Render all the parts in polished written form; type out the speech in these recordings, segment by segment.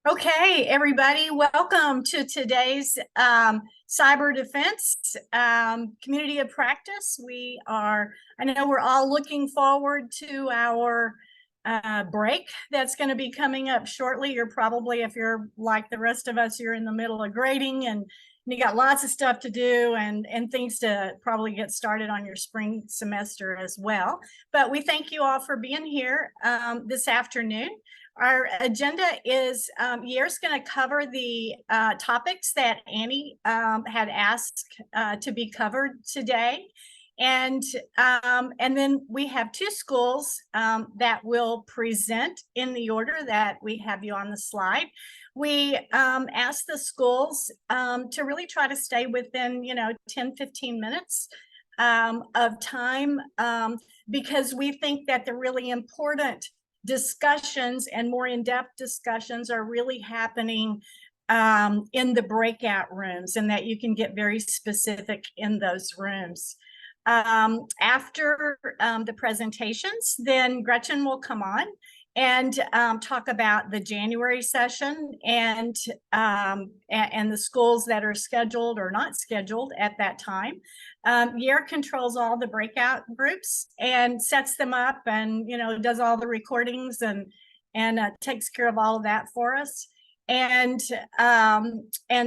Okay, everybody, welcome to today's cyber defense community of practice. I know we're all looking forward to our break that's going to be coming up shortly. You're probably, if you're like the rest of us, you're in the middle of grading and you got lots of stuff to do and things to probably get started on your spring semester as well. But we thank you all for being here this afternoon. Our agenda is Year's going to cover the topics that Annie had asked to be covered today. And then we have two schools that will present in the order that we have you on the slide. We asked the schools to really try to stay within, 10, 15 minutes of time because we think that the really important discussions and more in-depth discussions are really happening in the breakout rooms, and that you can get very specific in those rooms. After the presentations, then Gretchen will come on and talk about the January session and the schools that are scheduled or not scheduled at that time. Year controls all the breakout groups and sets them up, and does all the recordings and takes care of all of that for us. And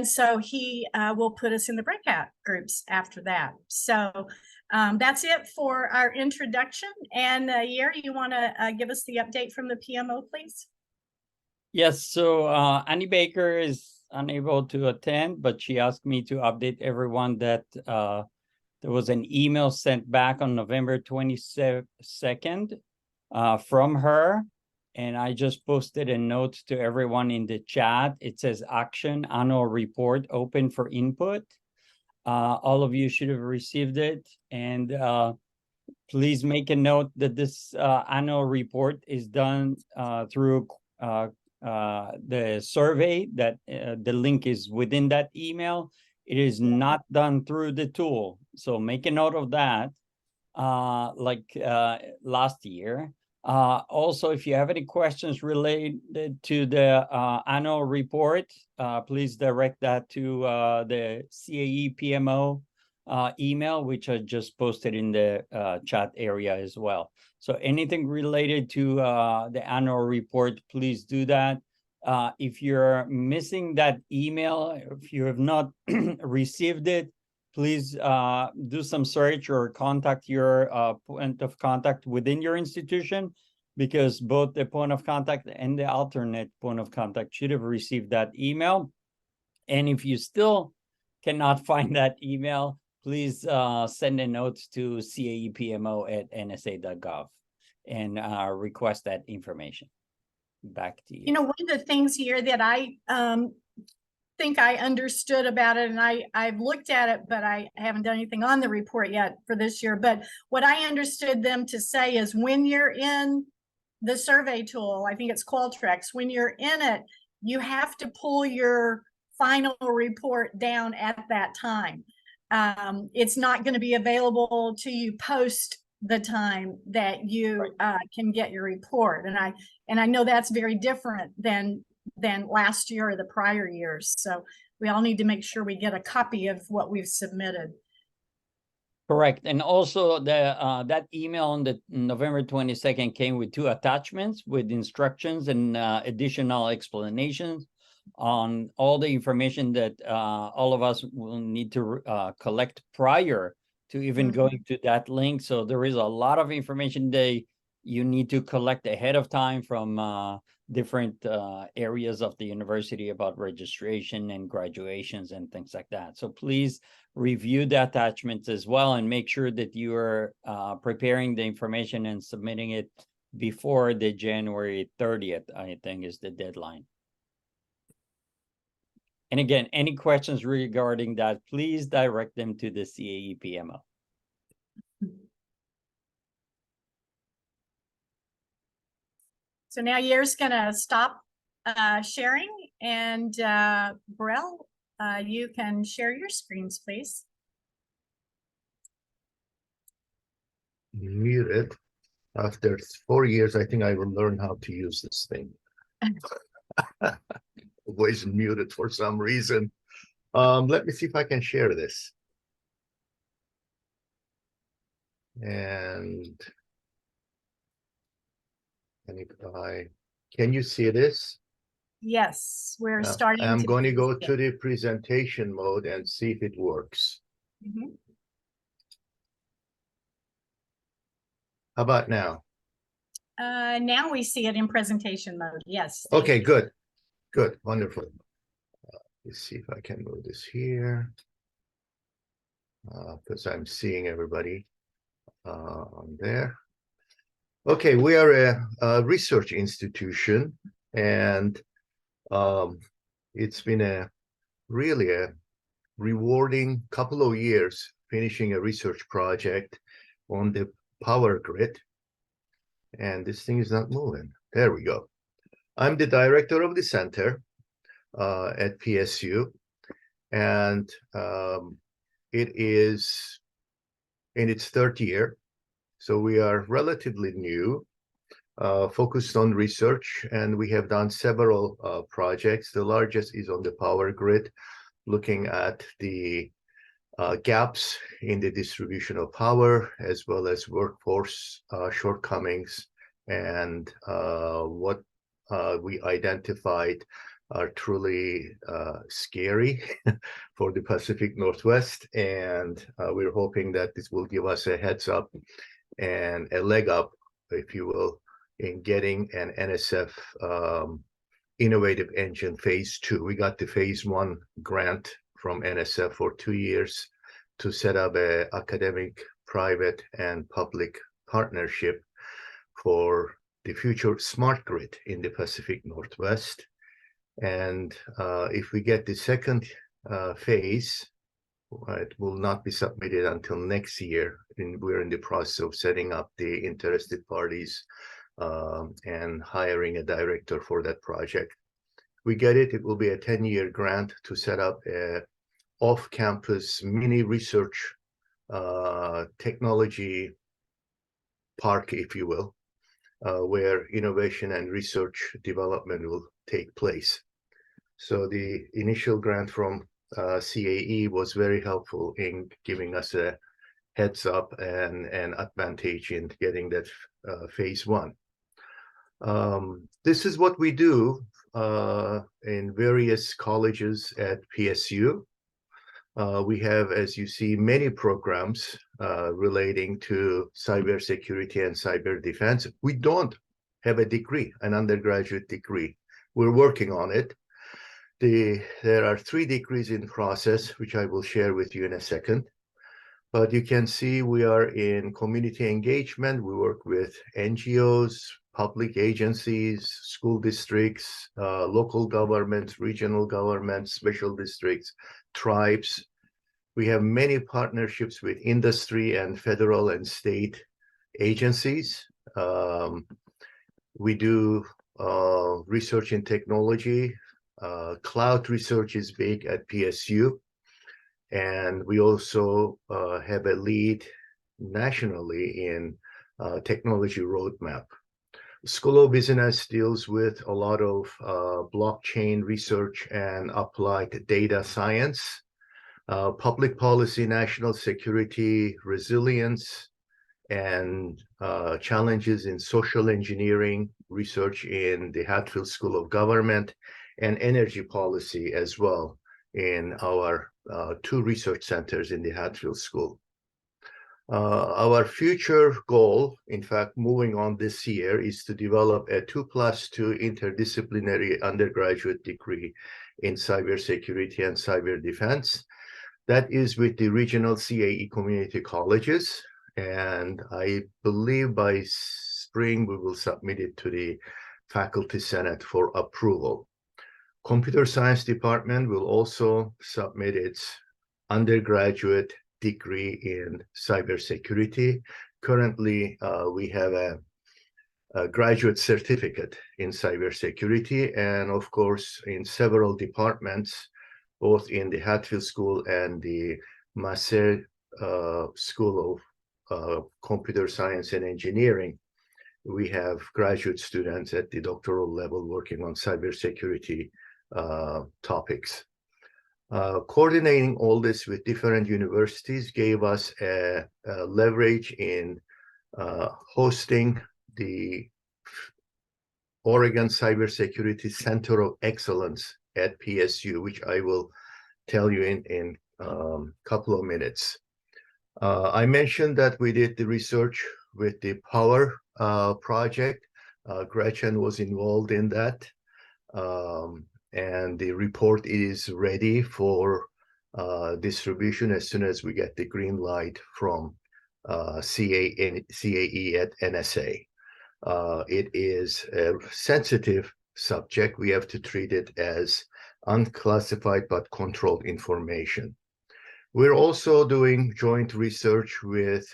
so he will put us in the breakout groups after that. So that's it for our introduction. And Year, you want to give us the update from the PMO, please? Yes, so Annie Baker is unable to attend, but she asked me to update everyone that there was an email sent back on November 22nd from her. And I just posted a note to everyone in the chat. It says action annual report open for input. All of you should have received it. And please make a note that this annual report is done through the survey, that the link is within that email. It is not done through the tool. So make a note of that, like last year. Also, if you have any questions related to the annual report, please direct that to the CAE PMO email, which I just posted in the chat area as well. So anything related to the annual report, please do that. If you're missing that email, if you have not received it, please do some search or contact your point of contact within your institution, because both the point of contact and the alternate point of contact should have received that email. And if you still cannot find that email, please send a note to caepmo@nsa.gov and request that information. Back to you. One of the things here that I think I understood about it, and I've looked at it, but I haven't done anything on the report yet for this year. But what I understood them to say is when you're in the survey tool, I think it's Qualtrics, when you're in it, you have to pull your final report down at that time. It's not going to be available to you post the time that you can get your report. And I know that's very different than last year or the prior years. So we all need to make sure we get a copy of what we've submitted. Correct. And also that email on the November 22nd came with 2 attachments with instructions and additional explanations on all the information that all of us will need to collect prior to even going to that link. So there is a lot of information that you need to collect ahead of time from different areas of the university about registration and graduations and things like that. So please review the attachments as well and make sure that you are preparing the information and submitting it before the January 30th, I think, is the deadline. And again, any questions regarding that, please direct them to the CAE PMO. So now Year's gonna stop sharing, and Birol, you can share your screens, please. Muted. After 4 years, I think I will learn how to use this thing. Voice muted for some reason. Let me see if I can share this. And can you see this? Yes, we're starting. I'm going to go to the presentation mode and see if it works. Mhm. How about now? Now we see it in presentation mode. Yes. Okay, good. Good. Wonderful. Let's see if I can move this here. Because I'm seeing everybody on there. Okay, we are a research institution, and it's been really a rewarding couple of years finishing a research project on the power grid. And this thing is not moving. There we go. I'm the director of the center at PSU, and it is in its third year. So we are relatively new, focused on research, and we have done several projects. The largest is on the power grid, looking at the gaps in the distribution of power, as well as workforce shortcomings, and what we identified are truly scary for the Pacific Northwest. And we're hoping that this will give us a heads up and a leg up, if you will, in getting an NSF Innovative Engine Phase 2. We got the Phase 1 grant from NSF for 2 years to set up a academic, private, and public partnership for the future smart grid in the Pacific Northwest. And if we get the second phase, it will not be submitted until next year. And we're in the process of setting up the interested parties and hiring a director for that project. We get it, it will be a 10-year grant to set up a off-campus mini research technology park, if you will, where innovation and research development will take place. So the initial grant from CAE was very helpful in giving us a heads up and an advantage in getting that Phase 1. This is what we do in various colleges at PSU. We have, as you see, many programs relating to cybersecurity and cyber defense. We don't have a degree, an undergraduate degree. We're working on it. There are 3 degrees in process, which I will share with you in a second. But you can see we are in community engagement. We work with NGOs, public agencies, school districts, local governments, regional governments, special districts, tribes. We have many partnerships with industry and federal and state agencies. We do research in technology. Cloud research is big at PSU. And we also have a lead nationally in technology roadmap. School of Business deals with a lot of blockchain research and applied data science, public policy, national security, resilience, and challenges in social engineering, research in the Hatfield School of Government, and energy policy as well in our 2 research centers in the Hatfield School. Our future goal, in fact, moving on this year, is to develop a 2+2 interdisciplinary undergraduate degree in cybersecurity and cyber defense. That is with the regional CAE community colleges. And I believe by spring, we will submit it to the Faculty Senate for approval. Computer Science Department will also submit its undergraduate degree in cybersecurity. Currently, we have a graduate certificate in cybersecurity, and of course, in several departments, both in the Hatfield School and the Massey School of Computer Science and Engineering. we have graduate students at the doctoral level working on cybersecurity topics. Coordinating all this with different universities gave us a leverage in hosting the Oregon Cybersecurity Center of Excellence at PSU, which I will tell you in couple of minutes. I mentioned that we did the research with the power project. Gretchen was involved in that. And the report is ready for distribution as soon as we get the green light from CAE at NSA. It is a sensitive subject. We have to treat it as unclassified but controlled information. We're also doing joint research with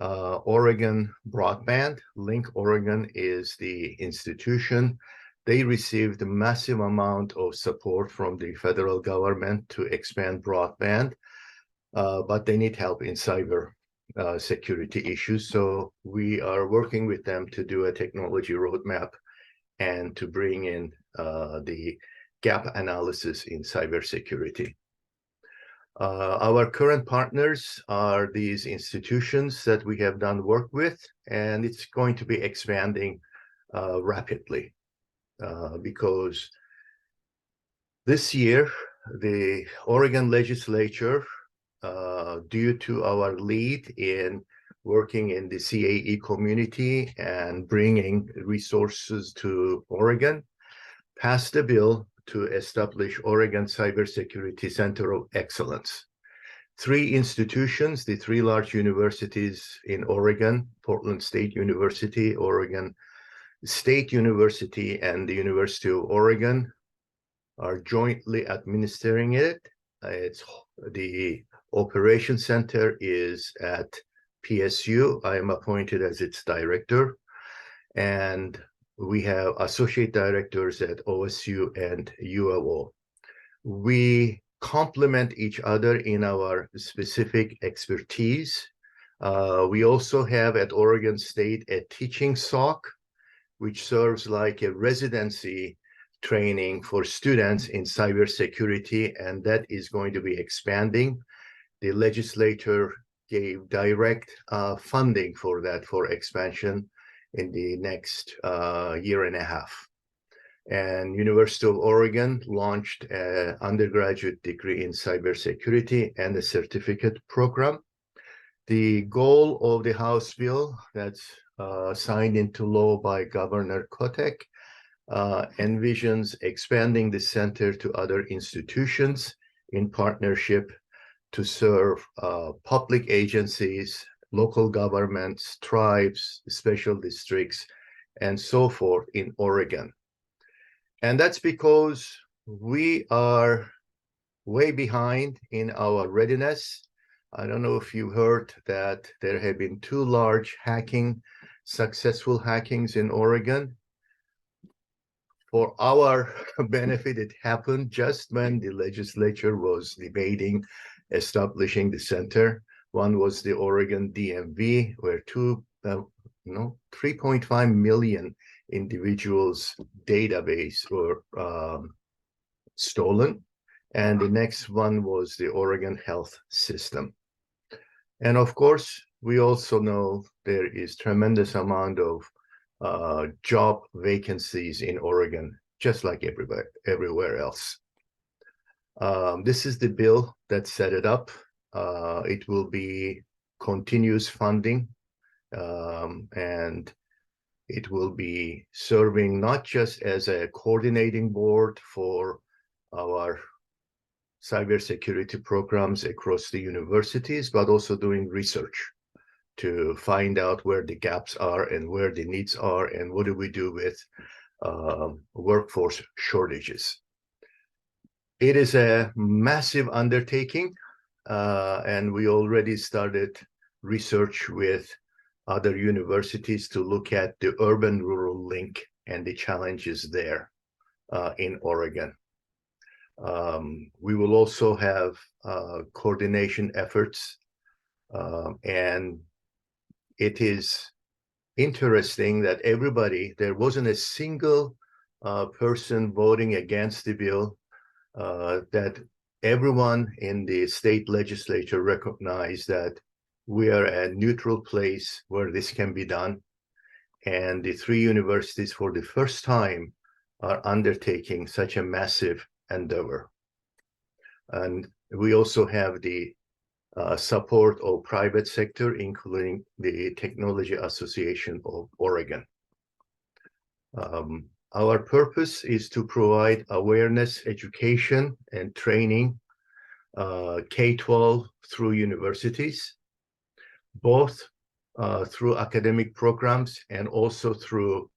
Oregon Broadband. Link Oregon is the institution. They received a massive amount of support from the federal government to expand broadband, but they need help in cyber security issues. So we are working with them to do a technology roadmap and to bring in the gap analysis in cybersecurity. Our current partners are these institutions that we have done work with, and it's going to be expanding rapidly because this year, the Oregon legislature, due to our lead in working in the CAE community and bringing resources to Oregon, passed a bill to establish Oregon Cybersecurity Center of Excellence. 3 institutions, the 3 large universities in Oregon, Portland State University, Oregon State University, and the University of Oregon, are jointly administering it. It's the Operation Center is at PSU. I am appointed as its director, and we have associate directors at OSU and U of O. We complement each other in our specific expertise. We also have at Oregon State a teaching SOC, which serves like a residency training for students in cybersecurity, and that is going to be expanding. The legislature gave direct funding for that, for expansion in the next year and a half. And University of Oregon launched an undergraduate degree in cybersecurity and a certificate program. The goal of the House bill that's signed into law by Governor Kotek envisions expanding the center to other institutions in partnership to serve public agencies, local governments, tribes, special districts, and so forth in Oregon. And that's because we are way behind in our readiness. I don't know if you heard that there have been 2 large successful hackings in Oregon. For our benefit, it happened just when the legislature was debating establishing the center. One was the Oregon DMV, where 3.5 million individuals' database were stolen. And the next one was the Oregon Health System. And of course, we also know there is tremendous amount of job vacancies in Oregon, just like everywhere else. This is the bill that set it up. It will be continuous funding, and it will be serving not just as a coordinating board for our cybersecurity programs across the universities, but also doing research to find out where the gaps are and where the needs are and what do we do with workforce shortages. It is a massive undertaking, and we already started research with other universities to look at the urban-rural link and the challenges there in Oregon. We will also have coordination efforts, and it is interesting that there wasn't a single person voting against the bill, that everyone in the state legislature recognized that we are a neutral place where this can be done. And the three universities for the first time are undertaking such a massive endeavor. And we also have the support of private sector, including the Technology Association of Oregon. Our purpose is to provide awareness, education, and training, K-12 through universities, both through academic programs and also through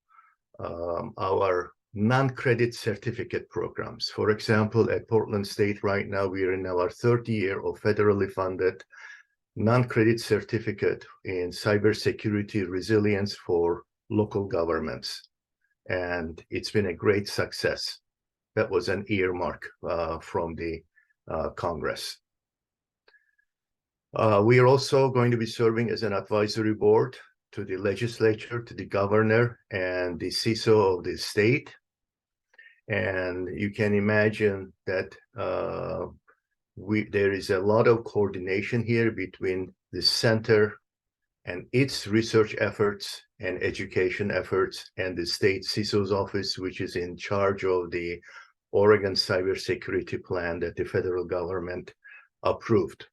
our non-credit certificate programs. For example, at Portland State right now, we are in our third year of federally funded non-credit certificate in cybersecurity resilience for local governments. And it's been a great success. That was an earmark from the Congress. We are also going to be serving as an advisory board to the legislature, to the governor, and the CISO of the state. And you can imagine that there is a lot of coordination here between the center and its research efforts and education efforts and the state CISO's office, which is in charge of the Oregon cybersecurity plan that the federal government approved.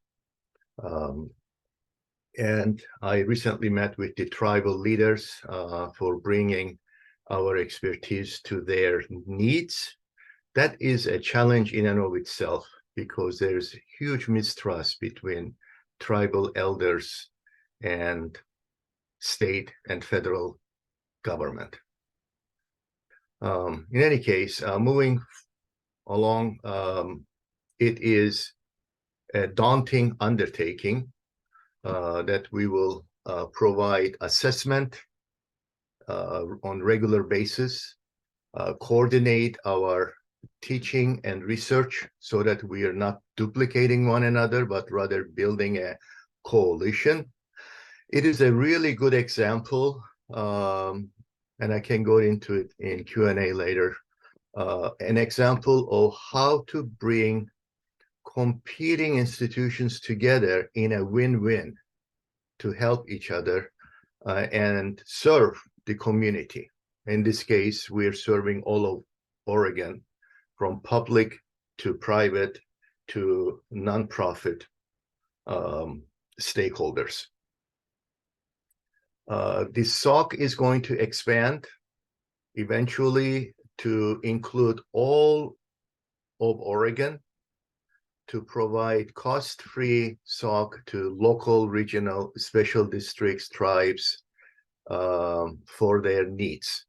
And I recently met with the tribal leaders for bringing our expertise to their needs. That is a challenge in and of itself, because there's huge mistrust between tribal elders and state and federal government. In any case, moving along, it is a daunting undertaking that we will provide assessment on regular basis, coordinate our teaching and research so that we are not duplicating one another, but rather building a coalition. It is a really good example, and I can go into it in Q&A later, an example of how to bring competing institutions together in a win-win to help each other and serve the community. In this case, we're serving all of Oregon, from public to private to nonprofit stakeholders. This SOC is going to expand eventually to include all of Oregon, to provide cost-free SOC to local, regional, special districts, tribes for their needs.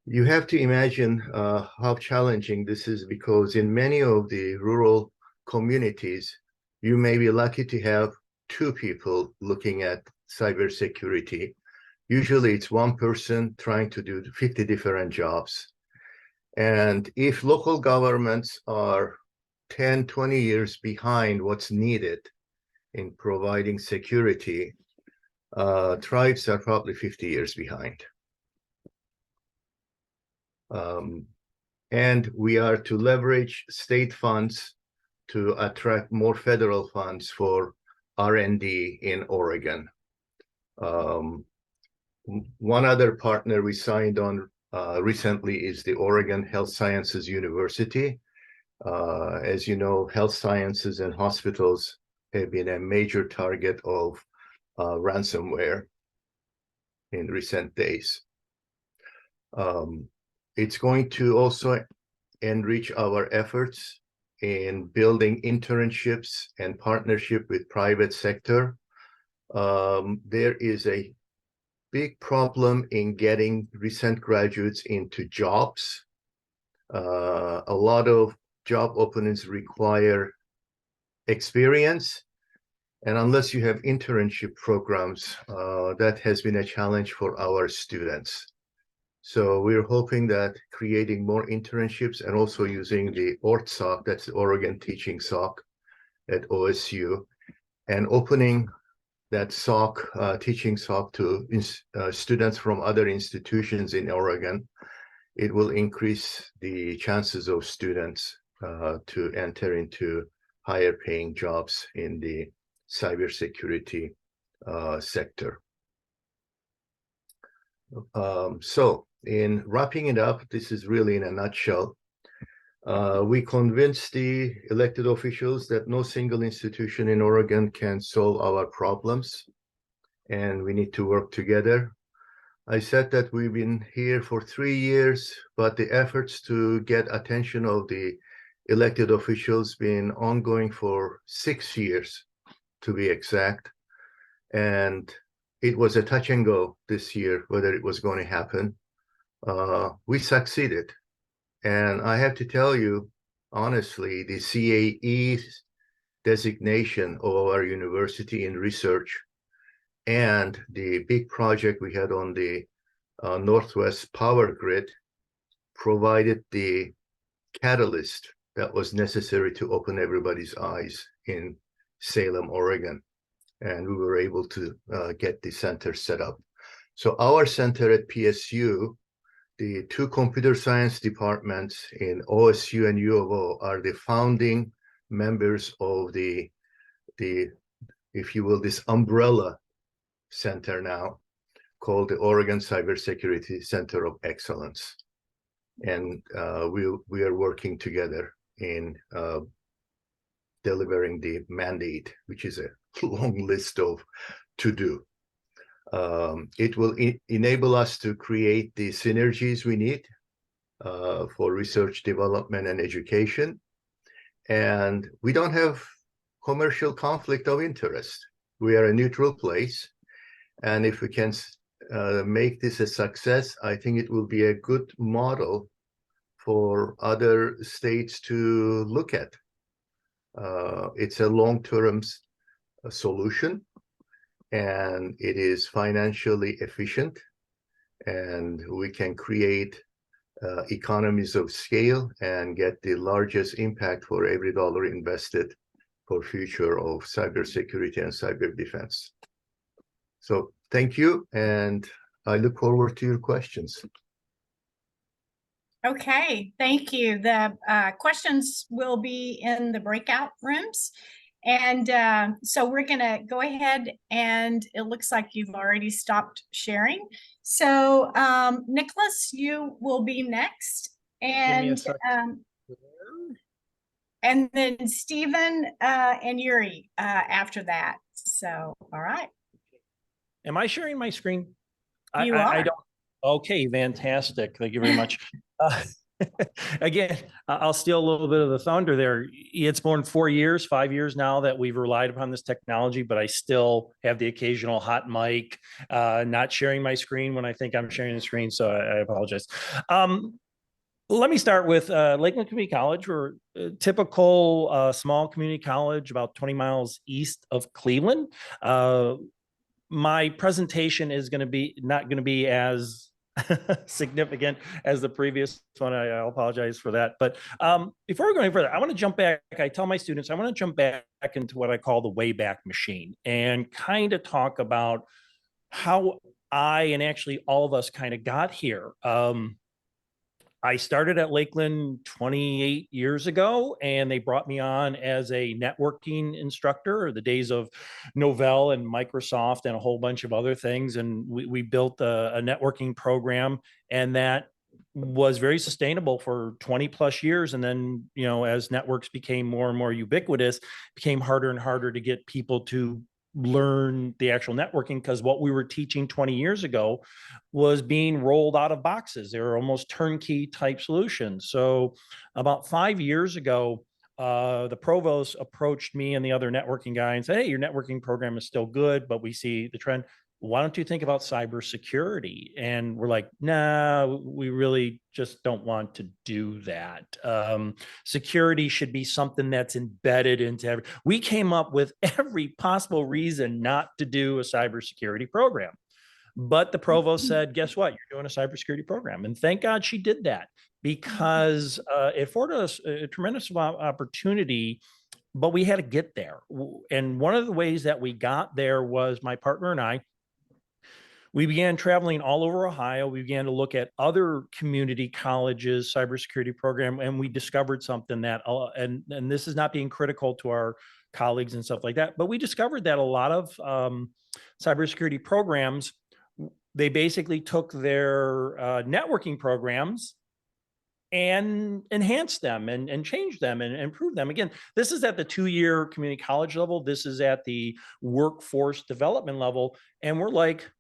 You have to imagine how challenging this is, because in many of the rural communities, you may be lucky to have 2 people looking at cybersecurity. Usually it's one person trying to do 50 different jobs. And if local governments are 10, 20 years behind what's needed in providing security, tribes are probably 50 years behind. And we are to leverage state funds to attract more federal funds for R&D in Oregon. One other partner we signed on recently is the Oregon Health Sciences University. As you know, health sciences and hospitals have been a major target of ransomware in recent days. It's going to also enrich our efforts in building internships and partnership with private sector. There is a big problem in getting recent graduates into jobs. A lot of job openings require experience, and unless you have internship programs, that has been a challenge for our students. So we're hoping that creating more internships and also using the ORTSOC, that's the Oregon Teaching SOC at OSU, and opening that SOC, teaching SOC to students from other institutions in Oregon, it will increase the chances of students to enter into higher paying jobs in the cybersecurity sector. So in wrapping it up, this is really in a nutshell. We convinced the elected officials that no single institution in Oregon can solve our problems, and we need to work together. I said that we've been here for 3 years, but the efforts to get attention of the elected officials been ongoing for 6 years, to be exact. And it was a touch and go this year, whether it was going to happen. We succeeded. And I have to tell you, honestly, the CAE designation of our university in research and the big project we had on the Northwest power grid provided the catalyst that was necessary to open everybody's eyes in Salem, Oregon. And we were able to get the center set up. So our center at PSU, the 2 computer science departments in OSU and U of O are the founding members of the if you will, this umbrella center now called the Oregon Cybersecurity Center of Excellence. And we are working together in delivering the mandate, which is a long list of to do. It will enable us to create the synergies we need for research, development, and education. And we don't have commercial conflict of interest. We are a neutral place. And if we can make this a success, I think it will be a good model for other states to look at. It's a long-term solution, and it is financially efficient, and we can create economies of scale and get the largest impact for every dollar invested for future of cybersecurity and cyber defense. So thank you, and I look forward to your questions. Okay, thank you. The questions will be in the breakout rooms. And so we're going to go ahead, and it looks like you've already stopped sharing. So Nicholas, you will be next. And then Stephen and Yuri after that. So, all right. Am I sharing my screen? You are. I don't. Okay, fantastic. Thank you very much. Again, I'll steal a little bit of the thunder there. It's more than 4 years, 5 years now that we've relied upon this technology, but I still have the occasional hot mic, not sharing my screen when I think I'm sharing the screen. So I apologize. Let me start with Lakeland Community College. We're a typical small community college about 20 miles east of Cleveland. My presentation is not going to be as significant as the previous one. I apologize for that. But before we go any further, I want to jump back. I tell my students, I want to jump back into what I call the Wayback Machine and kind of talk about how I and actually all of us kind of got here. I started at Lakeland 28 years ago, and they brought me on as a networking instructor, the days of Novell and Microsoft and a whole bunch of other things. And we built a networking program, and that was very sustainable for 20 plus years. And then, you know, as networks became more and more ubiquitous, it became harder and harder to get people to learn the actual networking, because what we were teaching 20 years ago was being rolled out of boxes. They were almost turnkey type solutions. So about 5 years ago, the provost approached me and the other networking guy and said, "Hey, your networking program is still good, but we see the trend. Why don't you think about cybersecurity?" And we're like, "Nah, we really just don't want to do that. Security should be something that's embedded into We came up with every possible reason not to do a cybersecurity program. But the provost said, "Guess what? You're doing a cybersecurity program." And thank God she did that, because it afforded us a tremendous opportunity but we had to get there. And one of the ways that we got there was my partner and I, we began traveling all over Ohio. We began to look at other community colleges, cybersecurity program, and we discovered something that, and this is not being critical to our colleagues and stuff like that, but we discovered that a lot of cybersecurity programs, they basically took their networking programs and enhance them and change them and improve them. Again, this is at the 2-year community college level. This is at the workforce development level. And we're like,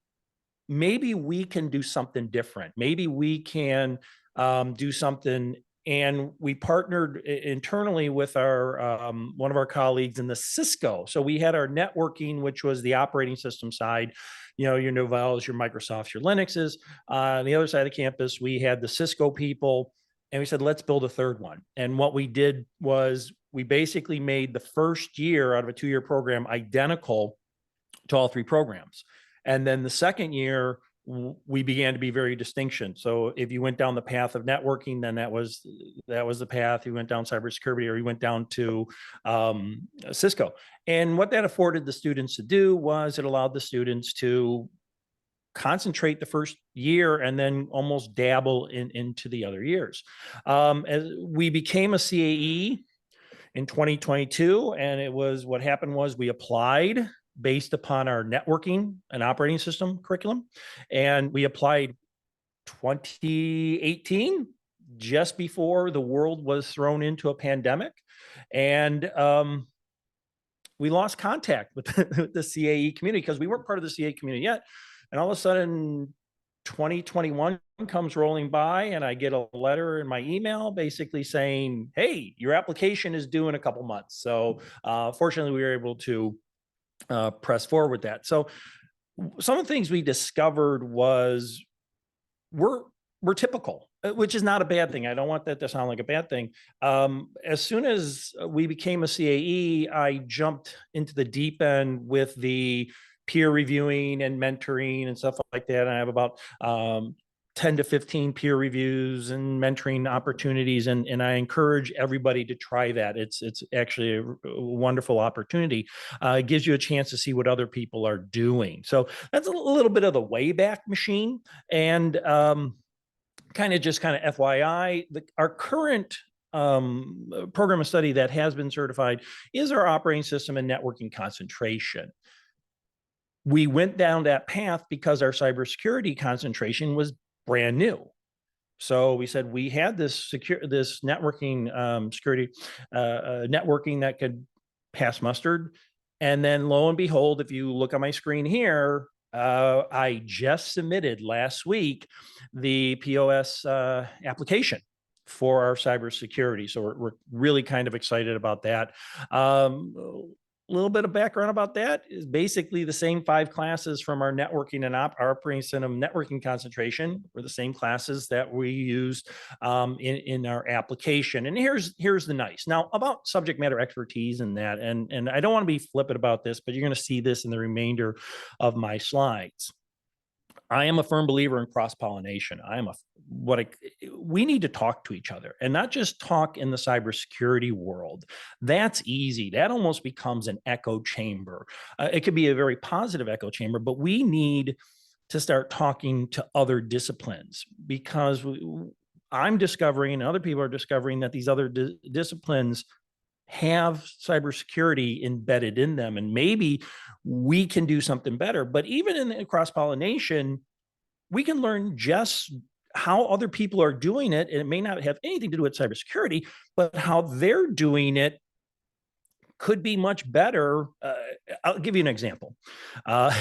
maybe we can do something different. Maybe we can do something. And we partnered internally with our one of our colleagues in the Cisco. So we had our networking, which was the operating system side, you know, your Novell's, your Microsoft's, your Linux's. On the other side of the campus, we had the Cisco people. And we said, let's build a third one. And what we did was we basically made the first year out of a 2-year program identical to all 3 programs. And then the second year, we began to be very distinction. So if you went down the path of networking, then that was the path. You went down cybersecurity, or you went down to Cisco. And what that afforded the students to do was it allowed the students to concentrate the first year and then almost dabble into the other years. As we became a CAE in 2022, and it was, what happened was we applied based upon our networking and operating system curriculum, and we applied 2018, just before the world was thrown into a pandemic, and we lost contact with the CAE community because we weren't part of the CAE community yet. And all of a sudden, 2021 comes rolling by, and I get a letter in my email basically saying, hey, your application is due in a couple months. So fortunately, we were able to press forward with that. So some of the things we discovered was we're typical, which is not a bad thing. I don't want that to sound like a bad thing. As soon as we became a CAE, I jumped into the deep end with the peer reviewing and mentoring and stuff like that. And I have about 10 to 15 peer reviews and mentoring opportunities. And I encourage everybody to try that. It's actually a wonderful opportunity. It gives you a chance to see what other people are doing. So that's a little bit of the Wayback Machine. And kind of FYI, our current program of study that has been certified is our operating system and networking concentration. We went down that path because our cybersecurity concentration was brand new. So we said we had this networking security networking that could pass muster. And then lo and behold, if you look on my screen here, I just submitted last week the POS application for our cybersecurity. So we're really kind of excited about that. A little bit of background about that is basically the same 5 classes from our networking and operating system networking concentration were the same classes that we used in our application. And here's the nice. Now, about subject matter expertise and that, and I don't want to be flippant about this, but you're going to see this in the remainder of my slides. I am a firm believer in cross-pollination. We need to talk to each other, and not just talk in the cybersecurity world. That's easy. That almost becomes an echo chamber. It could be a very positive echo chamber, but we need to start talking to other disciplines, because I'm discovering, and other people are discovering, that these other disciplines have cybersecurity embedded in them, and maybe we can do something better. But even in the cross-pollination, we can learn just how other people are doing it, and it may not have anything to do with cybersecurity, but how they're doing it could be much better. I'll give you an example. I'll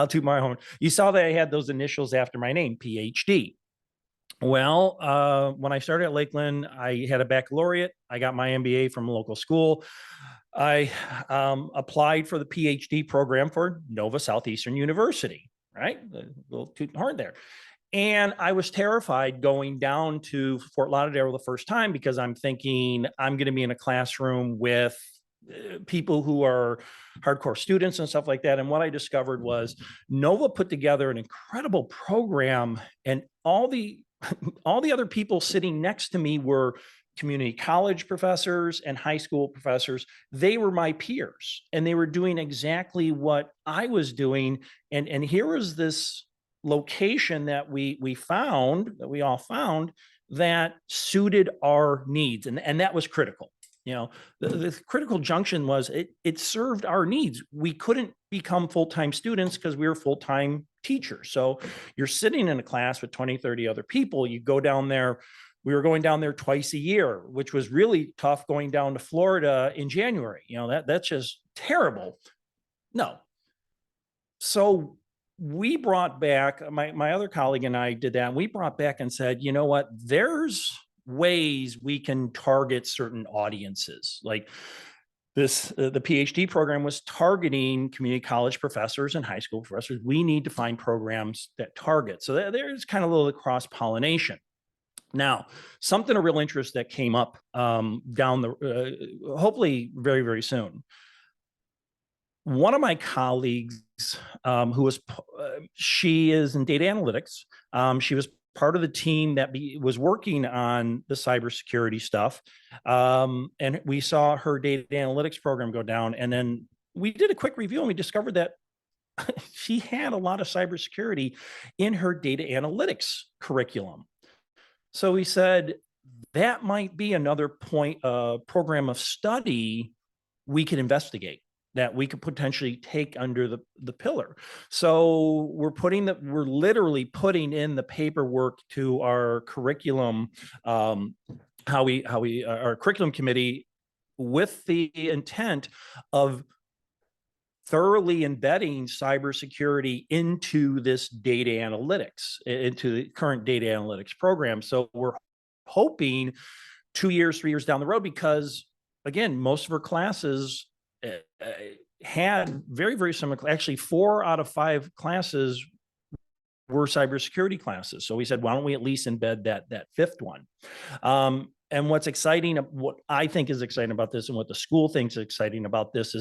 toot my horn. You saw that I had those initials after my name, PhD. Well, when I started at Lakeland, I had a baccalaureate. I got my MBA from a local school. I applied for the PhD program for Nova Southeastern University, right? A little toot and horn there. And I was terrified going down to Fort Lauderdale the first time, because I'm thinking I'm going to be in a classroom with people who are hardcore students and stuff like that. And what I discovered was Nova put together an incredible program, and all the other people sitting next to me were community college professors and high school professors, they were my peers and they were doing exactly what I was doing. And here was this location that we all found that suited our needs. And that was critical. You know, the critical junction was it served our needs. We couldn't become full-time students because we were full-time teachers. So you're sitting in a class with 20, 30 other people. You go down there. We were going down there twice a year, which was really tough going down to Florida in January. You know, that's just terrible. No. So we brought back, my other colleague and I did that. And we brought back and said, you know what, there's ways we can target certain audiences. Like this, the PhD program was targeting community college professors and high school professors. We need to find programs that target. So there's kind of a little cross-pollination. Now, something of real interest that came up down the, hopefully very, very soon. One of my colleagues she is in data analytics. She was part of the team that was working on the cybersecurity stuff. And we saw her data analytics program go down. And then we did a quick review and we discovered that she had a lot of cybersecurity in her data analytics curriculum. So we said, that might be another program of study we could investigate, that we could potentially take under the pillar. So we're literally putting in the paperwork to our curriculum, our curriculum committee, with the intent of thoroughly embedding cybersecurity into this data analytics, into the current data analytics program. So we're hoping 2 years, 3 years down the road, because again, most of our classes had very, very similar, actually 4 out of 5 classes were cybersecurity classes. So we said, why don't we at least embed that 5th one? And what's exciting, what I think is exciting about this and what the school thinks is exciting about this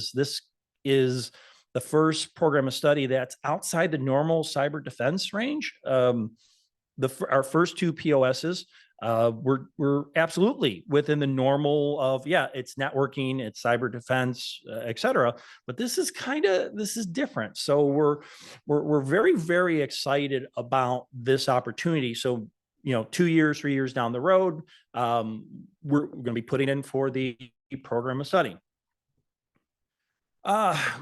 is the first program of study that's outside the normal cyber defense range. Our first 2 POSs we're absolutely within the normal of, it's networking, it's cyber defense, et cetera. But this is different. So we're very, very excited about this opportunity. So, 2 years, 3 years down the road, we're going to be putting in for the program of study.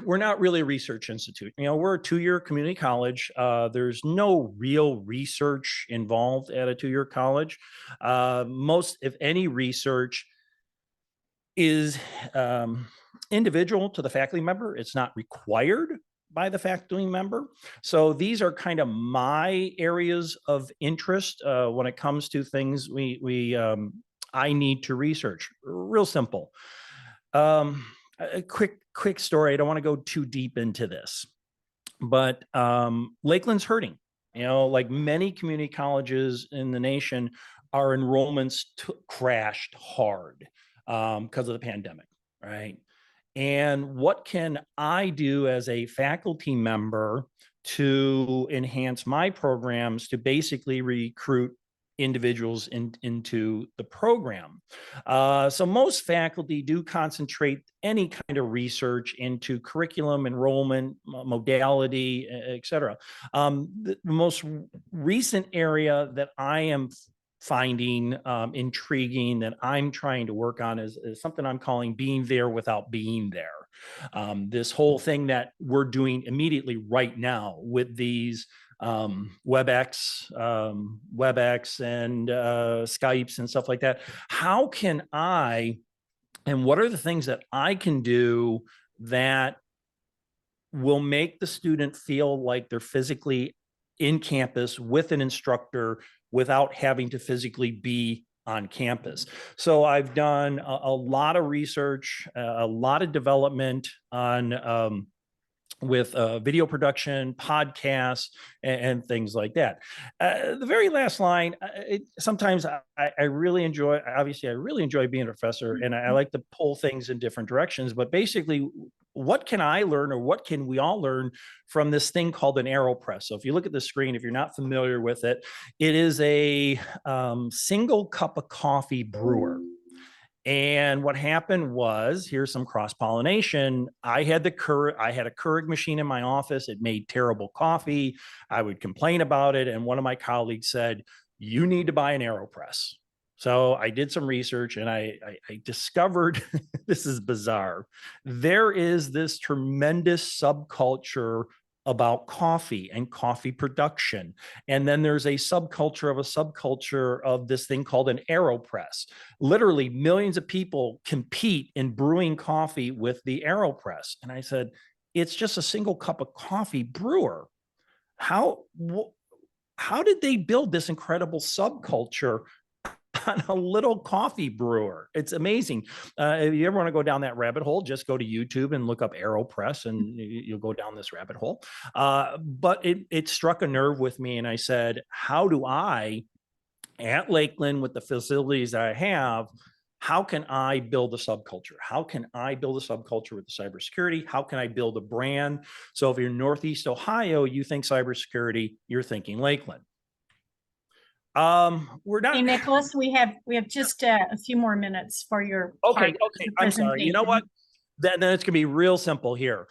We're not really a research institute. We're a 2-year community college. There's no real research involved at a 2-year college. Most, if any, research is individual to the faculty member. It's not required by the faculty member. So these are kind of my areas of interest when it comes to things I need to research. Real simple. A quick story. I don't want to go too deep into this, but Lakeland's hurting. Like many community colleges in the nation, our enrollments crashed hard because of the pandemic, right? And what can I do as a faculty member to enhance my programs to basically recruit individuals into the program? So most faculty do concentrate any kind of research into curriculum, enrollment, modality, et cetera. The most recent area that I am finding intriguing that I'm trying to work on is something I'm calling being there without being there. This whole thing that we're doing immediately right now with these WebEx and Skypes and stuff like that. How can and what are the things that I can do that will make the student feel like they're physically in campus with an instructor without having to physically be on campus? So I've done a lot of research, a lot of development on with video production, podcasts, and things like that. The very last line, sometimes I really enjoy, obviously I really enjoy being a professor, and I like to pull things in different directions, but basically, what can I learn, or what can we all learn from this thing called an AeroPress? So if you look at the screen, if you're not familiar with it, it is a single cup of coffee brewer. And what happened was, here's some cross-pollination. I had a Keurig machine in my office. It made terrible coffee. I would complain about it. And one of my colleagues said, you need to buy an AeroPress. So I did some research and I discovered, this is bizarre. There is this tremendous subculture about coffee and coffee production. And then there's a subculture of this thing called an AeroPress. Literally millions of people compete in brewing coffee with the AeroPress. And I said, it's just a single cup of coffee brewer. How did they build this incredible subculture on a little coffee brewer? It's amazing. If you ever want to go down that rabbit hole, just go to YouTube and look up AeroPress and you'll go down this rabbit hole. But it struck a nerve with me. And I said, how do I, at Lakeland, with the facilities that I have, how can I build a subculture? How can I build a subculture with the cybersecurity? How can I build a brand? So if you're Northeast Ohio, you think cybersecurity, you're thinking Lakeland. We're not. Hey, Nicholas, we have just a few more minutes for your Okay. I'm sorry. You know what? Then it's gonna be real simple here.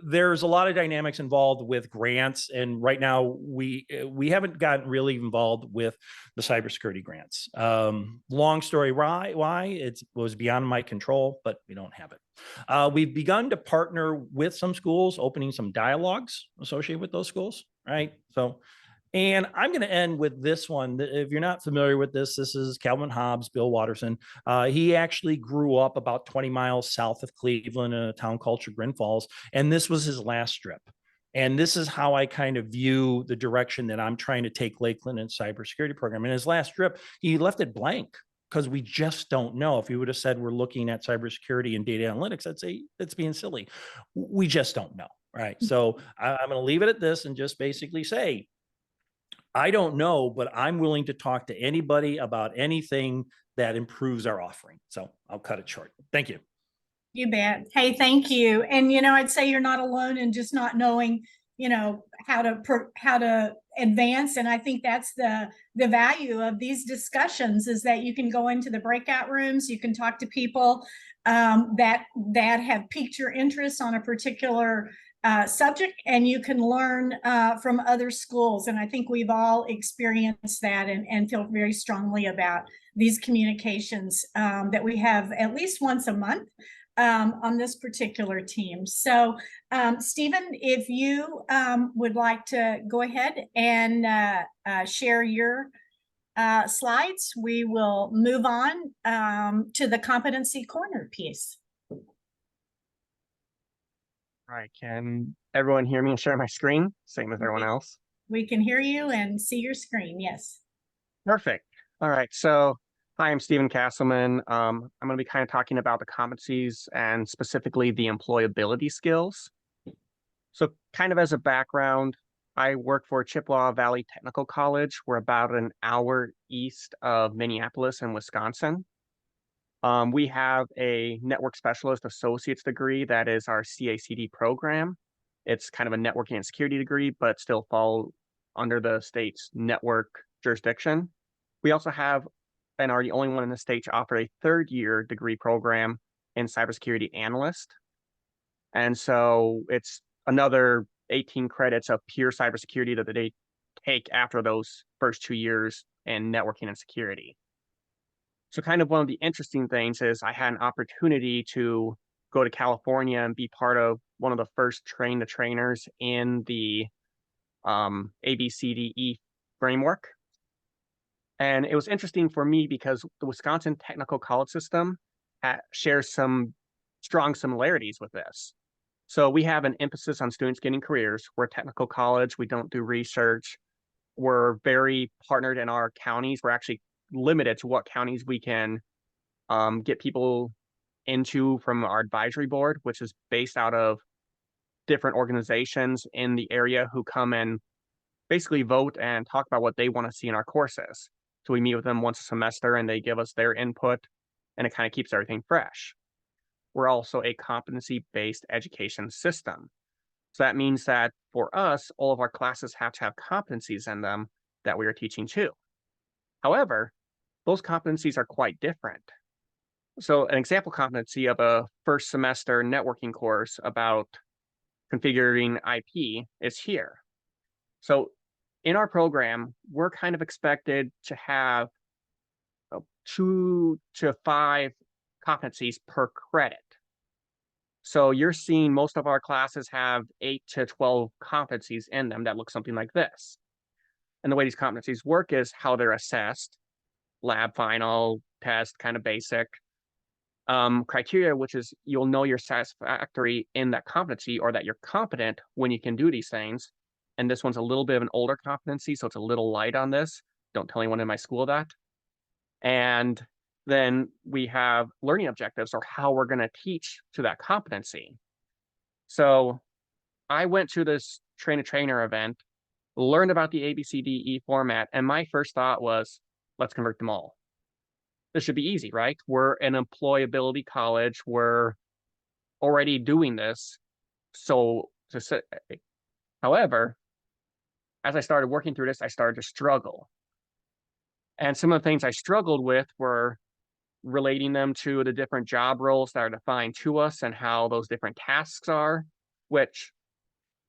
There's a lot of dynamics involved with grants, and right now we haven't gotten really involved with the cybersecurity grants. Long story why it was beyond my control, but we don't have it. We've begun to partner with some schools, opening some dialogues associated with those schools, right? So. And I'm going to end with this one. If you're not familiar with this, this is Calvin Hobbs, Bill Watterson. He actually grew up about 20 miles south of Cleveland in a town called Chagrin Falls. And this was his last trip. And this is how I kind of view the direction that I'm trying to take Lakeland and cybersecurity program. In his last trip, he left it blank because we just don't know. If he would have said we're looking at cybersecurity and data analytics, I'd say that's being silly. We just don't know. Right. So I'm going to leave it at this and just basically say, I don't know, but I'm willing to talk to anybody about anything that improves our offering. So I'll cut it short. Thank you. You bet. Hey, thank you. And, I'd say you're not alone in just not knowing, how to advance. And I think that's the value of these discussions, is that you can go into the breakout rooms, you can talk to people that have piqued your interest on a particular subject, and you can learn from other schools. And I think we've all experienced that and feel very strongly about these communications that we have at least once a month on this particular team. So Stephen, if you would like to go ahead and share your slides, we will move on to the competency corner piece. All right, can everyone hear me and share my screen? Same as everyone else. We can hear you and see your screen, yes. Perfect. All right, so hi, I'm Stephen Casselman. I'm going to be kind of talking about the competencies and specifically the employability skills. So kind of as a background, I work for Chippewa Valley Technical College. We're about an hour east of Minneapolis in Wisconsin. We have a network specialist associate's degree that is our CACD program. It's kind of a networking and security degree, but still fall under the state's network jurisdiction. We also have, and are the only one in the state to offer a third-year degree program in cybersecurity analyst. And so it's another 18 credits of pure cybersecurity that they take after those first 2 years in networking and security. So kind of one of the interesting things is I had an opportunity to go to California and be part of one of the first train-the-trainers in the ABCDE framework. And it was interesting for me because the Wisconsin Technical College system shares some strong similarities with this. So we have an emphasis on students getting careers. We're a technical college. We don't do research. We're very partnered in our counties. We're actually limited to what counties we can get people into from our advisory board, which is based out of different organizations in the area who come and basically vote and talk about what they want to see in our courses. So we meet with them once a semester and they give us their input, and it kind of keeps everything fresh. We're also a competency-based education system. So that means that for us, all of our classes have to have competencies in them that we are teaching too. However, those competencies are quite different. So an example competency of a first semester networking course about configuring IP is here. So in our program, we're kind of expected to have 2 to 5 competencies per credit. So you're seeing most of our classes have 8 to 12 competencies in them that look something like this. And the way these competencies work is how they're assessed, lab, final, test, kind of basic. Criteria, which is you'll know you're satisfactory in that competency or that you're competent when you can do these things. And this one's a little bit of an older competency, so it's a little light on this. Don't tell anyone in my school that. And then we have learning objectives, or how we're going to teach to that competency. So I went to this train-a-trainer event, learned about the ABCDE format, and my first thought was, let's convert them all. This should be easy, right? We're an employability college. We're already doing this. So to say, however, as I started working through this, I started to struggle. And some of the things I struggled with were relating them to the different job roles that are defined to us and how those different tasks are, which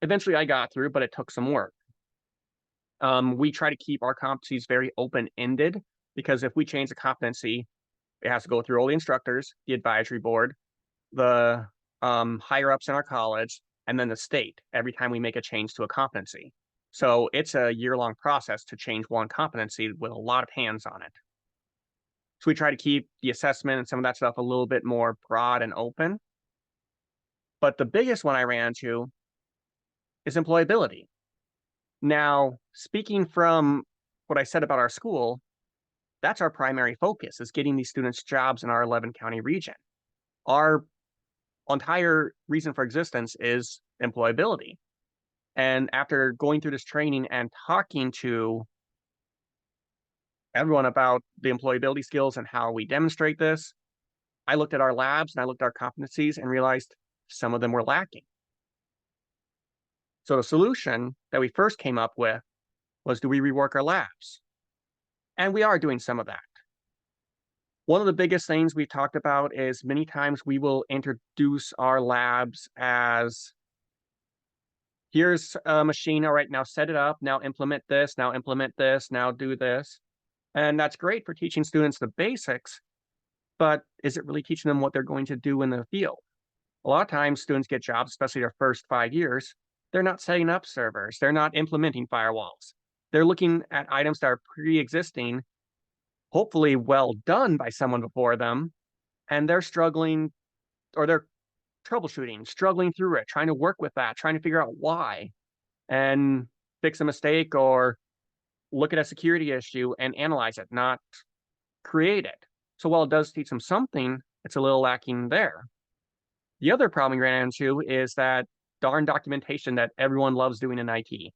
eventually I got through, but it took some work. We try to keep our competencies very open-ended, because if we change a competency, it has to go through all the instructors, the advisory board, the higher-ups in our college, and then the state every time we make a change to a competency. So it's a year-long process to change one competency with a lot of hands on it. So we try to keep the assessment and some of that stuff a little bit more broad and open. But the biggest one I ran into is employability. Now, speaking from what I said about our school, that's our primary focus, is getting these students jobs in our 11-county region. Our entire reason for existence is employability. And after going through this training and talking to everyone about the employability skills and how we demonstrate this, I looked at our labs and I looked at our competencies and realized some of them were lacking. So the solution that we first came up with was, do we rework our labs? And we are doing some of that. One of the biggest things we've talked about is many times we will introduce our labs as, here's a machine, all right, now set it up, now implement this, now do this. And that's great for teaching students the basics, but is it really teaching them what they're going to do in the field? A lot of times students get jobs, especially their first 5 years, they're not setting up servers, they're not implementing firewalls. They're looking at items that are pre-existing, hopefully well done by someone before them, and they're struggling, or they're troubleshooting, struggling through it, trying to work with that, trying to figure out why, and fix a mistake or look at a security issue and analyze it, not create it. So while it does teach them something, it's a little lacking there. The other problem we ran into is that darn documentation that everyone loves doing in IT.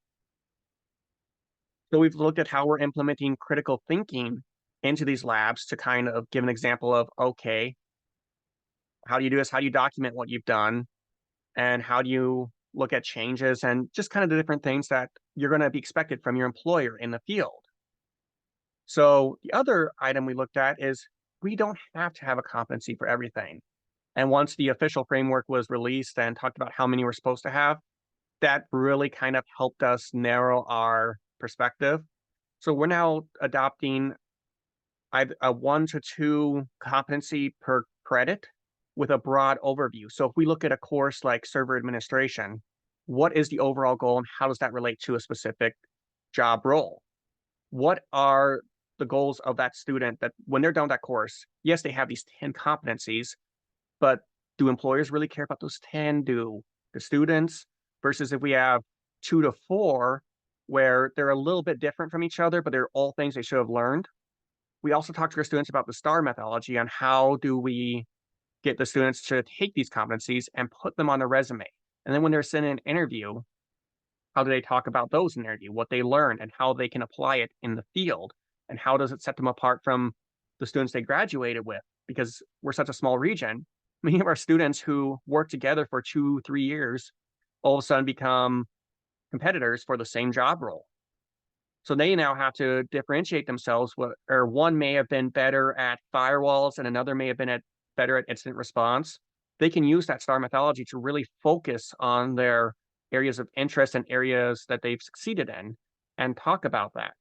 So we've looked at how we're implementing critical thinking into these labs to kind of give an example of, okay, how do you do this? How do you document what you've done? And how do you look at changes and just kind of the different things that you're going to be expected from your employer in the field. So the other item we looked at is we don't have to have a competency for everything. And once the official framework was released and talked about how many we're supposed to have, that really kind of helped us narrow our perspective. So we're now adopting a 1 to 2 competency per credit with a broad overview. So if we look at a course like server administration, what is the overall goal and how does that relate to a specific job role? What are the goals of that student that when they're done with that course, yes, they have these 10 competencies, but do employers really care about those 10? Do the students? Versus if we have 2 to 4, where they're a little bit different from each other, but they're all things they should have learned. We also talk to our students about the STAR methodology on how do we get the students to take these competencies and put them on their resume. And then when they're sent an interview, how do they talk about those in the interview, what they learned and how they can apply it in the field? And how does it set them apart from the students they graduated with? Because we're such a small region, many of our students who work together for 2-3 years all of a sudden become competitors for the same job role. So they now have to differentiate themselves, or one may have been better at firewalls and another may have been better at incident response, they can use that STAR methodology to really focus on their areas of interest and areas that they've succeeded in and talk about that.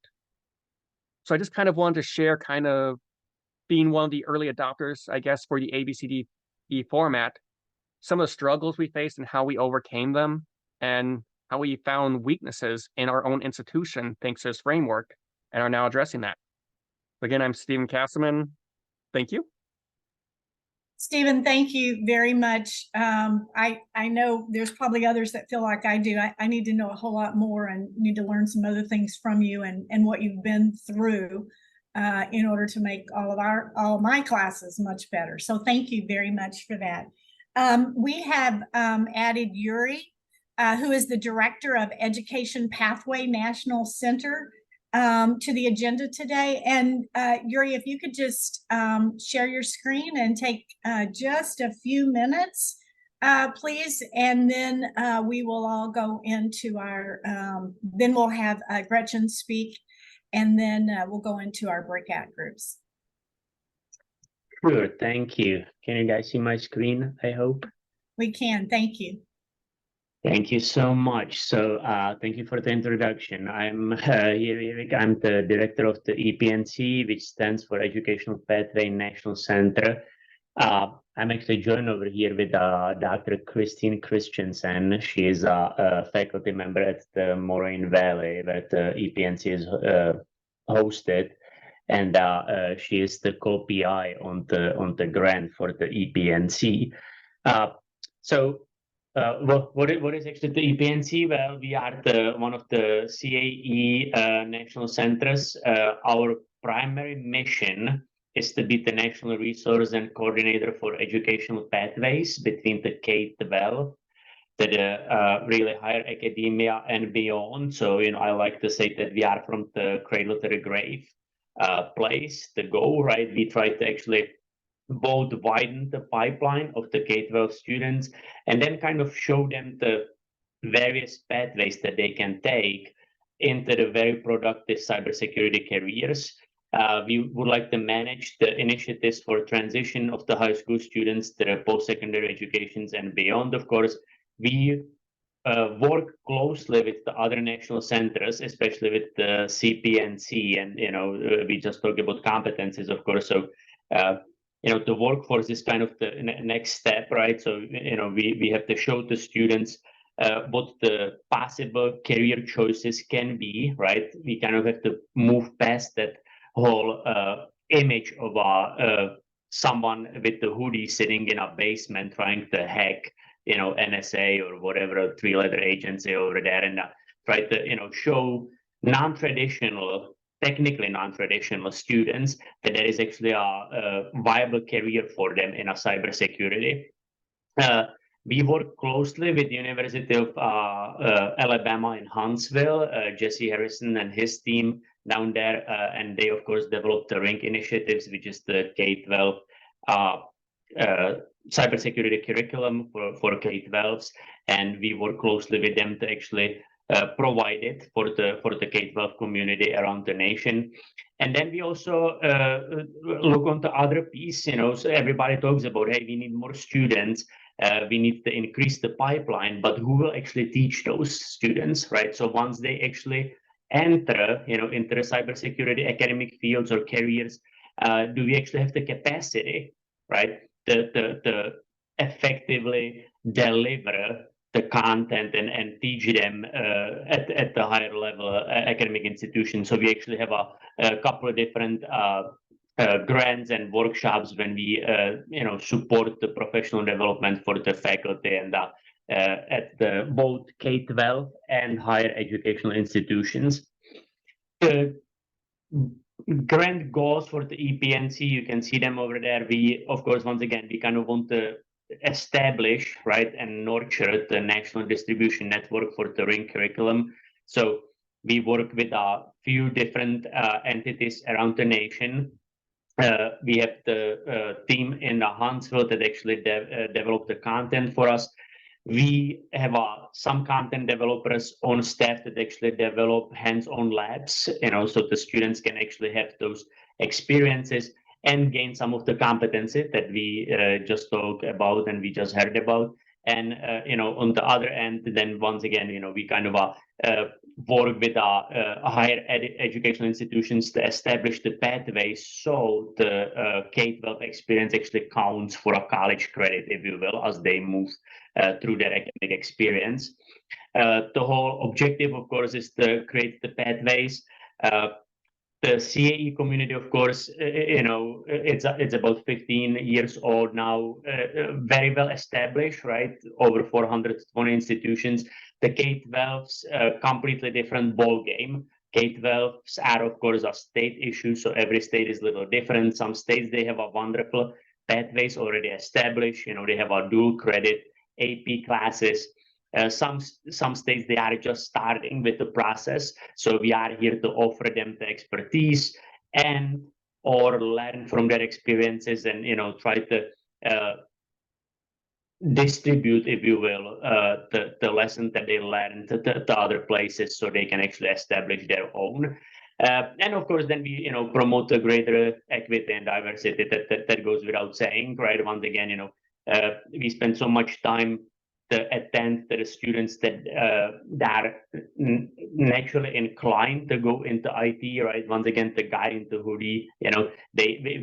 So I just kind of wanted to share, kind of being one of the early adopters, I guess, for the ABCDE format, some of the struggles we faced and how we overcame them, and how we found weaknesses in our own institution thanks to this framework, and are now addressing that. Again, I'm Stephen Casselman. Thank you. Stephen, thank you very much. I know there's probably others that feel like I do. I need to know a whole lot more and need to learn some other things from you and what you've been through in order to make all of my classes much better. So thank you very much for that. We have added Jiri, who is the Director of Education Pathway National Center, to the agenda today. And Jiri, if you could just share your screen and take just a few minutes, please. And then we will all go into our, then we'll have Gretchen speak, and then we'll go into our breakout groups. Sure, thank you. Can you guys see my screen, I hope? We can, thank you. Thank you so much. So thank you for the introduction. I'm Jirik. I'm the director of the EPNC, which stands for Educational Pathway National Center. I'm actually joined over here with Dr. Christine Christensen. She is a faculty member at the Moraine Valley, where the EPNC is hosted. And she is the co-PI on the grant for the EPNC. What is actually the EPNC? Well, we are one of the CAE national centers. Our primary mission is to be the national resource and coordinator for educational pathways between the K-12, the really higher academia and beyond. So, I like to say that we are from the cradle to the grave place to go, right? We try to actually both widen the pipeline of the K-12 students and then kind of show them the various pathways that they can take into the very productive cybersecurity careers. We would like to manage the initiatives for transition of the high school students to the post-secondary educations and beyond. Of course, we work closely with the other national centers, especially with the CPNC, and we just talked about competencies, of course. So the workforce is kind of the next step, right? So we have to show the students what the possible career choices can be, right? We kind of have to move past that whole image of someone with the hoodie sitting in a basement trying to hack NSA or whatever three-letter agency over there, and try to show technically non-traditional students that there is actually a viable career for them in a cybersecurity. We work closely with the University of Alabama in Huntsville, Jesse Harrison and his team down there, and they of course developed the RING initiatives, which is the K-12 cybersecurity curriculum for K-12s, and we work closely with them to actually provide it for the K-12 community around the nation. And then we also look on the other piece, so everybody talks about, hey, we need more students, we need to increase the pipeline, but who will actually teach those students, right? So once they actually enter, into the cybersecurity academic fields or careers, do we actually have the capacity, right, to effectively deliver the content and teach them at the higher level academic institutions? So we actually have a couple of different grants and workshops when we support the professional development for the faculty and at the both K-12 and higher educational institutions. The grant goals for the EPNC, you can see them over there. We, of course, once again, we kind of want to establish, right, and nurture the national distribution network for the RING curriculum. So we work with a few different entities around the nation. We have the team in Huntsville that actually developed the content for us. We have some content developers on staff that actually develop hands-on labs, so the students can actually have those experiences. and gain some of the competency that we just talked about and we just heard about. And on the other end, then once again, we kind of work with higher educational institutions to establish the pathways so the K-12 experience actually counts for a college credit, if you will, as they move through their academic experience. The whole objective, of course, is to create the pathways. The CAE community, of course, it's about 15 years old now, very well established, right? Over 420 institutions. The K-12s, completely different ball game. K-12s are, of course, a state issue, so every state is a little different. Some states, they have a wonderful pathways already established. They have a dual credit AP classes. Some states, they are just starting with the process. So we are here to offer them the expertise and or learn from their experiences and, try to distribute, if you will, the lesson that they learned to other places so they can actually establish their own. And of course, then we, promote the greater equity and diversity that goes without saying, right? Once again, we spend so much time to attend to the students that are naturally inclined to go into IT, right? Once again, to guide into who we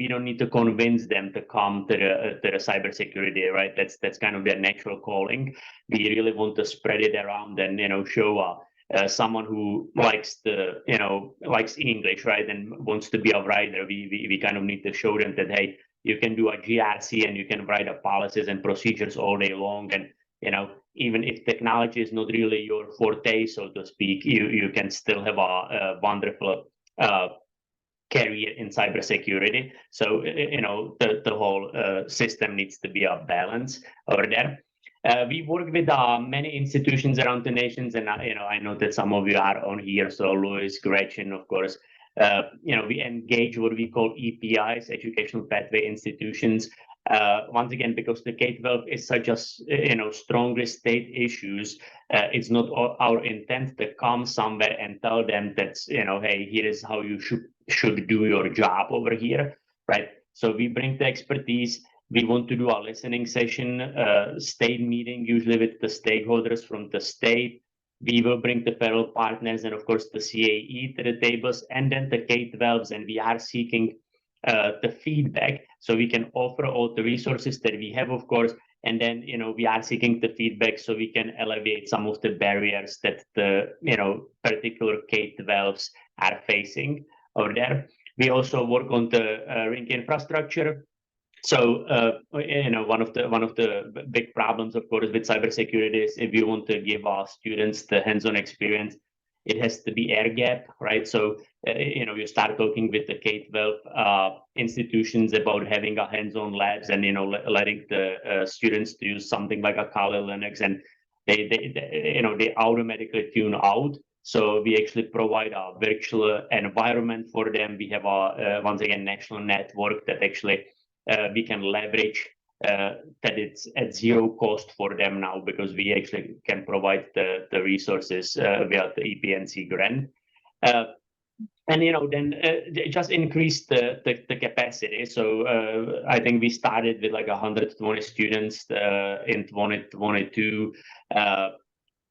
don't need to convince them to come to the cybersecurity, right? That's kind of their natural calling. We really want to spread it around and show someone who likes English, right, and wants to be a writer. We kind of need to show them that, hey, you can do a GRC and you can write a policies and procedures all day long, and even if technology is not really your forte, so to speak, you can still have a wonderful career in cybersecurity. So, the whole system needs to be a balance over there. We work with many institutions around the nations, and I know that some of you are on here. So Louis, Gretchen, of course. We engage what we call EPIs, Educational Pathway Institutions. Once again, because the K-12 is such a strongly state issues, it's not our intent to come somewhere and tell them that hey, here is how you should do your job over here, right? So we bring the expertise. We want to do a listening session, state meeting, usually with the stakeholders from the state. We will bring the federal partners and of course the CAE to the tables, and then the K-12s, and we are seeking the feedback so we can offer all the resources that we have, of course, and then we are seeking the feedback so we can alleviate some of the barriers that the particular K-12s are facing over there. We also work on the ring infrastructure. So one of the big problems, of course, with cybersecurity is if you want to give our students the hands-on experience, it has to be air gap, right? So you start talking with the K-12 institutions about having a hands-on labs and letting the students to use something like a Kali Linux, and they automatically tune out. So we actually provide a virtual environment for them. We have a once again national network that actually we can leverage. That it's at zero cost for them now, because we actually can provide the resources via the EPNC grant. And then just increase the capacity. So I think we started with like 120 students in 2022.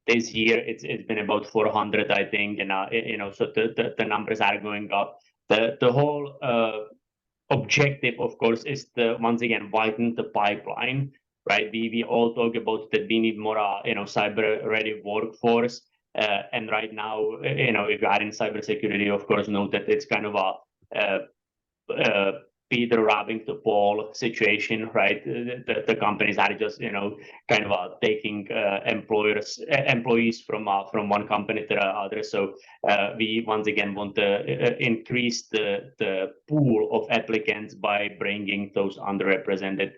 This year it's been about 400, I think, and so the numbers are going up. The whole objective, of course, is to once again widen the pipeline, right? We all talk about that we need more cyber ready workforce, and right now if you are in cybersecurity, of course, know that it's kind of a Peter robbing the Paul situation, right? The companies are just kind of taking employees from one company to the other. So we once again want to increase the pool of applicants by bringing those underrepresented,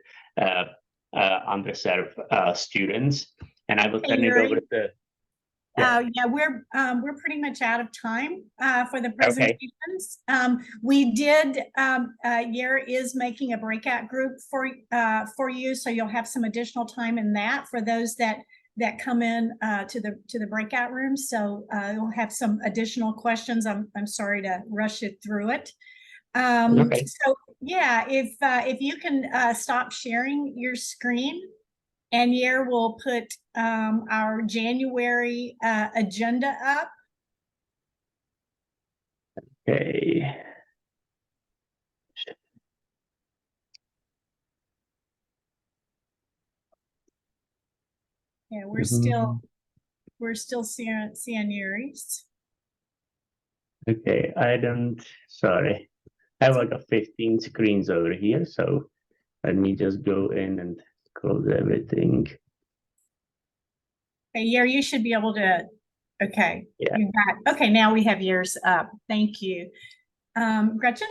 underserved students. And I will turn it over to. Yeah, we're pretty much out of time for the presentations. Okay. We did. Year is making a breakout group for you, so you'll have some additional time in that for those that come in to the breakout rooms. So you'll have some additional questions. I'm sorry to rush it through it. Okay. So yeah, if you can stop sharing your screen, and here we'll put our January agenda up. Okay. Yeah, Mhm. we're still seeing yours. Okay, I don't, sorry. I have like a 15 screens over here, so let me just go in and close everything. Okay, yeah, you should be able to. Okay, Yeah. you got. Okay, now we have yours up. Thank you, Gretchen.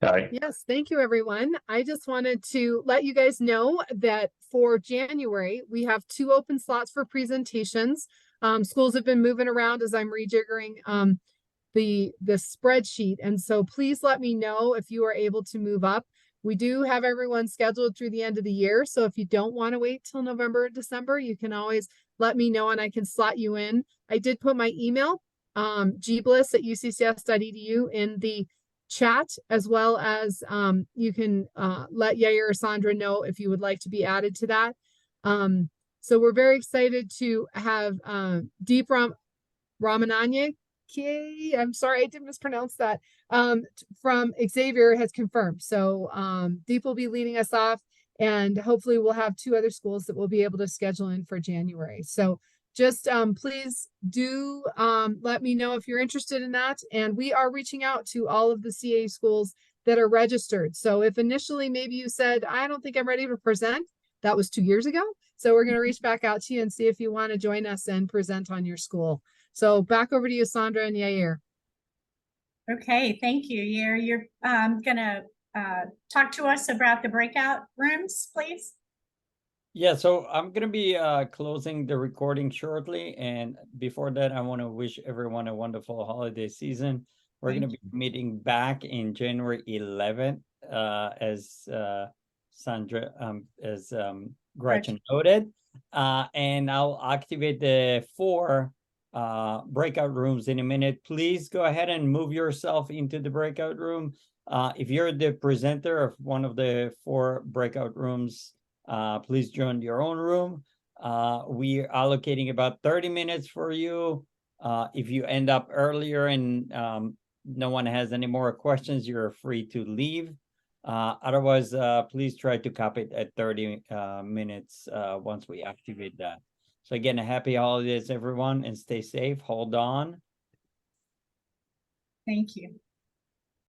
Sorry. Yes, thank you, everyone. I just wanted to let you guys know that for January, we have 2 open slots for presentations. Schools have been moving around as I'm rejiggering the spreadsheet. And so please let me know if you are able to move up. We do have everyone scheduled through the end of the year. So if you don't want to wait till November or December, you can always let me know and I can slot you in. I did put my email, gbliss@uccs.edu in the chat, as well as you can let Yair or Sandra know if you would like to be added to that. So we're very excited to have Deep Ramananya. I'm sorry, I did mispronounce that. From Xavier has confirmed. So Deep will be leading us off, and hopefully we'll have 2 other schools that we'll be able to schedule in for January. So just please do let me know if you're interested in that. And we are reaching out to all of the CAE schools that are registered. So if initially maybe you said, I don't think I'm ready to present, that was 2 years ago. So we're going to reach back out to you and see if you want to join us and present on your school. So back over to you, Sandra and Yair. Okay, thank you, Yair. You're gonna talk to us about the breakout rooms, please. Yeah, so I'm gonna be closing the recording shortly, and before that, I want to wish everyone a wonderful holiday season. We're gonna be meeting back in January 11th, as Sandra, as Gretchen noted, and I'll activate the 4 breakout rooms in a minute. Please go ahead and move yourself into the breakout room. If you're the presenter of one of the 4 breakout rooms, please join your own room. We are allocating about 30 minutes for you. If you end up earlier and no one has any more questions, you're free to leave. Otherwise, please try to cap it at 30 minutes once we activate that. So again, happy holidays, everyone, and stay safe. Hold on. Thank you.